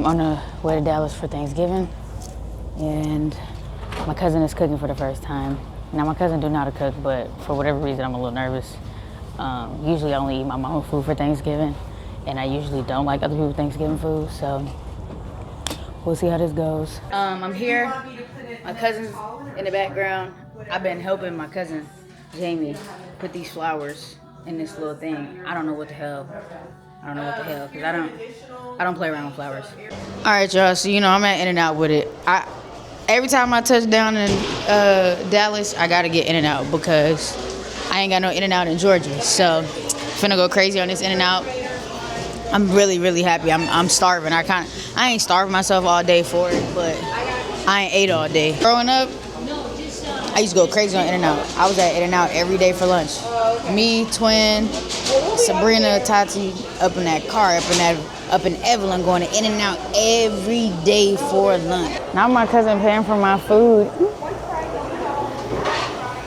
on the way to Dallas for Thanksgiving, and my cousin is cooking for the first time. Now my cousin do know how to cook, but for whatever reason I'm a little nervous. Usually I only eat my mama food for Thanksgiving, and I usually don't like other people's Thanksgiving food, so we'll see how this goes. I'm here, my cousin's in the background. I've been helping my cousin, Jamie, put these flowers in this little thing. I don't know what the hell, because I don't play around with flowers. All right, y'all, so I'm at In-N-Out with it. Every time I touch down in Dallas, I gotta get In-N-Out because I ain't got no In-N-Out in Georgia. So, finna go crazy on this In-N-Out. I'm really, really happy. I'm starving. I ain't starving myself all day for it, but I ain't ate all day. Growing up, I used to go crazy on In-N-Out. I was at In-N-Out every day for lunch. Me, Twin, Sabrina, Tati, up in that car, up in Evelyn, going to In-N-Out every day for lunch. Now my cousin paying for my food.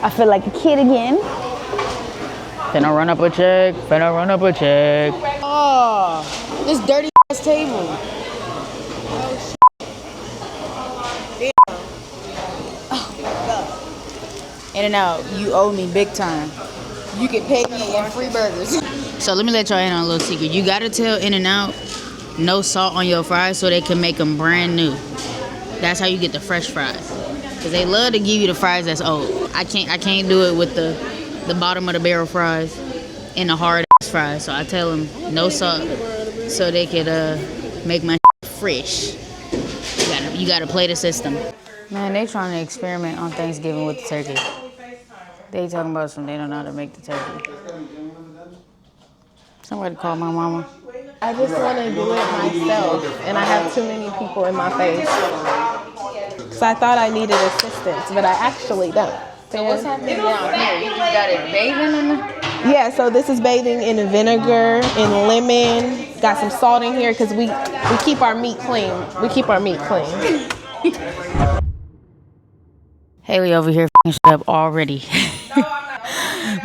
I feel like a kid again. Finna run up a check. Oh, this dirty ass table. In-N-Out, you owe me big time. You can pay me in free burgers. So let me let y'all in on a little secret. You gotta tell In-N-Out no salt on your fries so they can make them brand new. That's how you get the fresh fries. Cause they love to give you the fries that's old. I can't do it with the bottom of the barrel fries and the hard ass fries. So I tell them no salt so they could make my fresh. You gotta play the system. Man, they trying to experiment on Thanksgiving with the turkey. They talking about they don't know how to make the turkey. Somebody call my mama. I just want to do it myself, and I have too many people in my face. So I thought I needed assistance, but I actually don't. So what's happening down here? You just got it bathing in the... Yeah, so this is bathing in vinegar, in lemon. Got some salt in here because we keep our meat clean. Haley over here f***ing shit up already.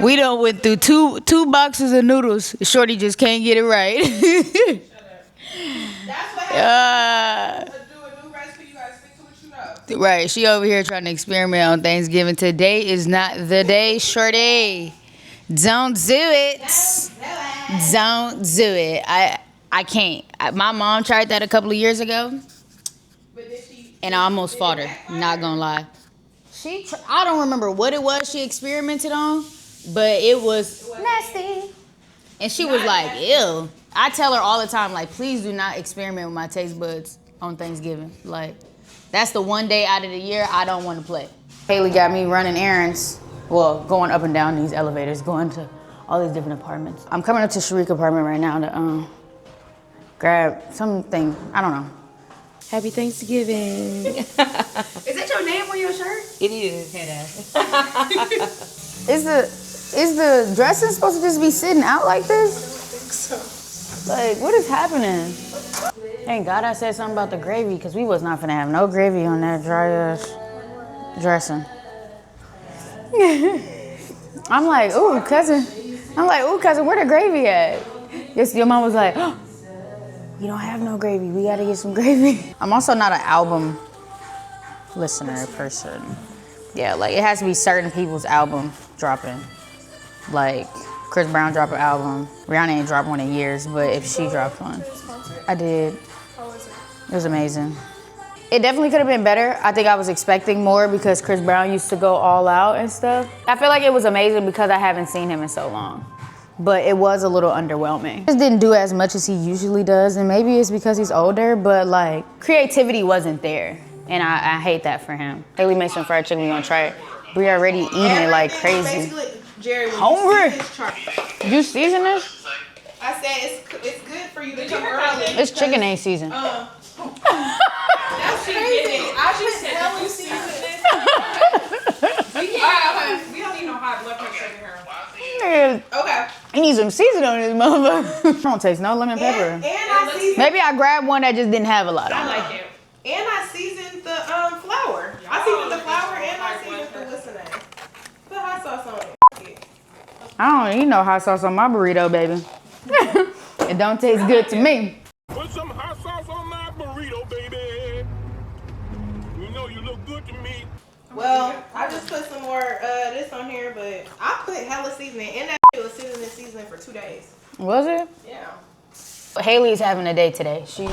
We done went through two boxes of noodles. Shorty just can't get it right. That's what happens. To do a new recipe, you gotta stick to what you know. Right, she over here trying to experiment on Thanksgiving. Today is not the day, Shorty. Don't do it. Don't do it. I can't. My mom tried that a couple of years ago, and I almost fought her. Not gonna lie. I don't remember what it was she experimented on, but it was nasty. And she was like, ew. I tell her all the time, like, please do not experiment with my taste buds on Thanksgiving. Like, that's the one day out of the year I don't want to play. Haley got me running errands. Well, going up and down these elevators, going to all these different apartments. I'm coming up to Sharik's apartment right now to grab something, I don't know. Happy Thanksgiving. Is that your name on your shirt? It is. Head ass. Is the dressing supposed to just be sitting out like this? I think so. Like, what is happening? Thank God I said something about the gravy, because we was not finna have no gravy on that dry ass dressing. I'm like, ooh, cousin, where the gravy at? Yes, your mom was like, oh, we don't have no gravy. We gotta get some gravy. I'm also not an album listener person. Yeah, like it has to be certain people's album dropping. Like Chris Brown dropped an album. Rihanna ain't dropped one in years, but if she dropped one, I did. How was it? It was amazing. It definitely could have been better. I think I was expecting more because Chris Brown used to go all out and stuff. I feel like it was amazing because I haven't seen him in so long. But it was a little underwhelming. He just didn't do as much as he usually does, and maybe it's because he's older, but like creativity wasn't there. And I hate that for him. Haley made some fried chicken, we gonna try it. We already eating it like crazy. Jerry, Hungry. You season this? I said it's good for you to come early. This chicken ain't seasoned. That's crazy. I just tell you season this. We don't need no hot blood pressure in here. Okay. He needs some seasoning on this motherfucker. Don't taste no lemon pepper. And I seasoned. Maybe I grabbed one that just didn't have a lot on it. I like it. And I seasoned the flour. I seasoned the flour and I seasoned the what's the name? Put hot sauce on it. I don't eat no hot sauce on my burrito, baby. It don't taste good to me. Put some hot sauce on my burrito. you look good to me. Well, I just put some more this on here, but I put hella seasoning, and that was sitting in seasoning for 2 days. Was it? Yeah. Haley's having a day today. She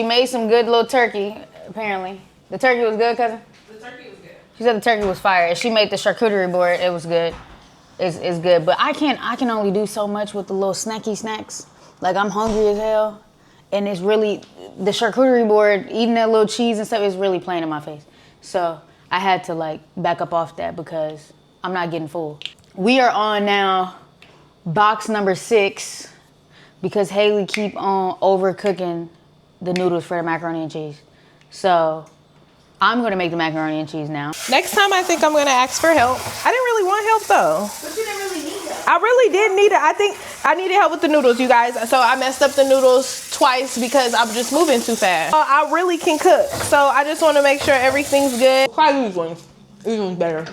made some good little turkey, apparently. The turkey was good, cousin? The turkey was good. She said the turkey was fire. She made the charcuterie board. It was good. It's good. But I can only do so much with the little snacky snacks. Like, I'm hungry as hell. And it's really, the charcuterie board, eating that little cheese and stuff, is really playing in my face. So I had to like back up off that because I'm not getting full. We are on now box number 6 because Haley keep on overcooking the noodles for the macaroni and cheese. So I'm gonna make the macaroni and cheese now. Next time I think I'm gonna ask for help. I didn't really want help though. But you didn't really need that. I really did need it. I think I needed help with the noodles, you guys. So I messed up the noodles twice because I'm just moving too fast. I really can cook. So I just wanna make sure everything's good. Try these ones. These ones better.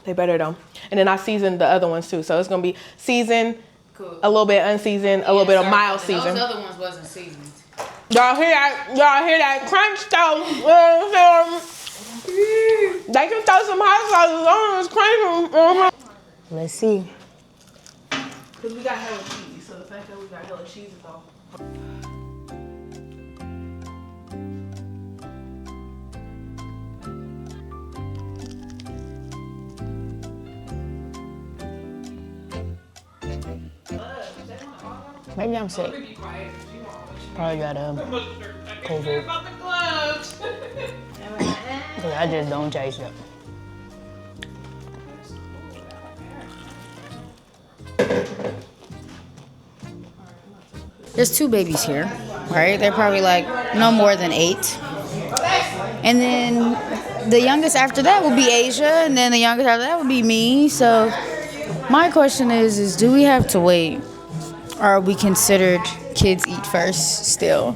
They better though. And then I seasoned the other ones too. So it's gonna be seasoned, Cool. a little bit unseasoned, a little bit of mild seasoned. Those other ones wasn't seasoned. Y'all hear that? Y'all hear that crunch though? They can throw some hot sauce as long as it's crunchy. Let's see. Because we got hella cheese, so the fact that we got hella cheese is all. Maybe I'm sick. Probably got COVID. I just don't taste it. There's 2 babies here, right? They're probably like no more than 8. And then the youngest after that will be Asia, and then the youngest after that will be me. So my question is do we have to wait? Or are we considered kids eat first still,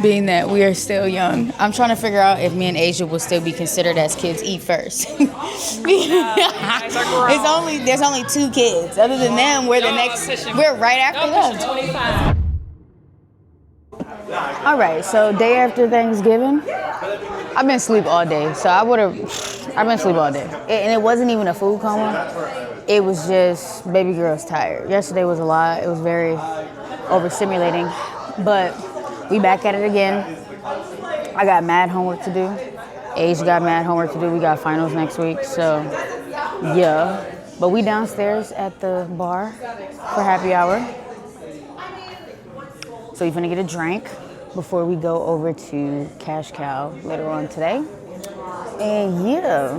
being that we are still young? I'm trying to figure out if me and Asia will still be considered as kids eat first. There's only 2 kids. Other than them, we're right after them. All right, so day after Thanksgiving, I've been asleep all day. So I've been asleep all day. And it wasn't even a food coma. It was just baby girl's tired. Yesterday was a lot. It was very overstimulating. But we back at it again. I got mad homework to do. Asia got mad homework to do. We got finals next week. So, yeah. But we downstairs at the bar for happy hour. So we're gonna get a drink before we go over to Cash Cow later on today. And yeah,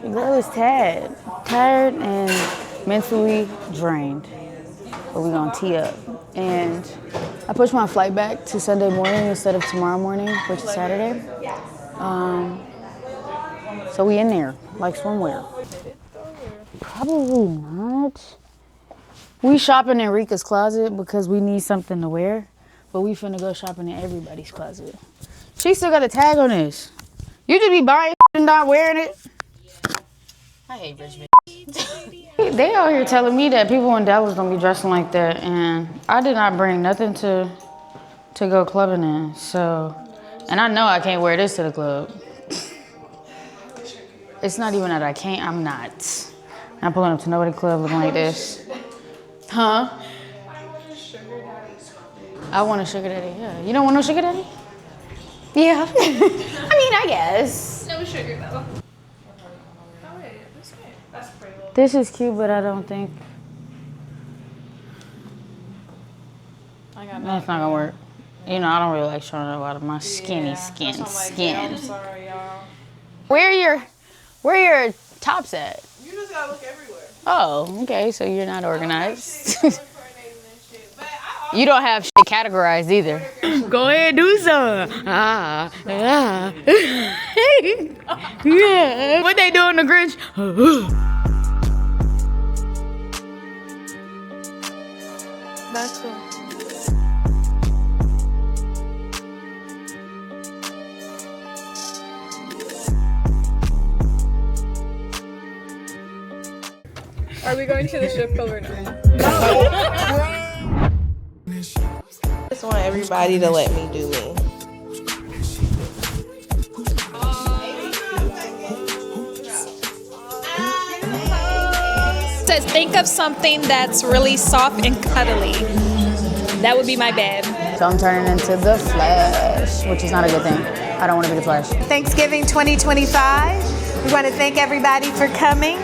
the girl is tired and mentally drained. But we're gonna tee up. And I pushed my flight back to Sunday morning instead of tomorrow morning, which is Saturday. So we in there, like swimwear. Probably not. We shopping in Rika's closet because we need something to wear. But we finna go shopping in everybody's closet. She still got a tag on this. You just be buying and not wearing it. I hate rich bitches. They out here telling me that people in Dallas don't be dressing like that, and I did not bring nothing to go clubbing in. So, and I know I can't wear this to the club. It's not even that I can't. I'm not. I'm pulling up to nobody club looking like this. Huh? I want a sugar daddy, yeah. You don't want no sugar daddy? Yeah. I mean, I guess. No sugar though. Oh wait, that's pretty little. This is cute, but I don't think. That's not gonna work. You know, I don't really like showing a lot of my skinny skin. I'm sorry, y'all. Where your tops at? You just gotta look everywhere. Oh, okay, so you're not organized. Shit, coordinating and shit. But I You don't have shit categorized either. Go ahead, do some. Yeah. What they doing, the Grinch? That's cool. Are we going to the strip club or no? I just want everybody to let me do me. says, think of something that's really soft and cuddly. That would be my bed. So I'm turning into the Flash, which is not a good thing. I don't want to be the Flash. Thanksgiving 2025. We want to thank everybody for coming.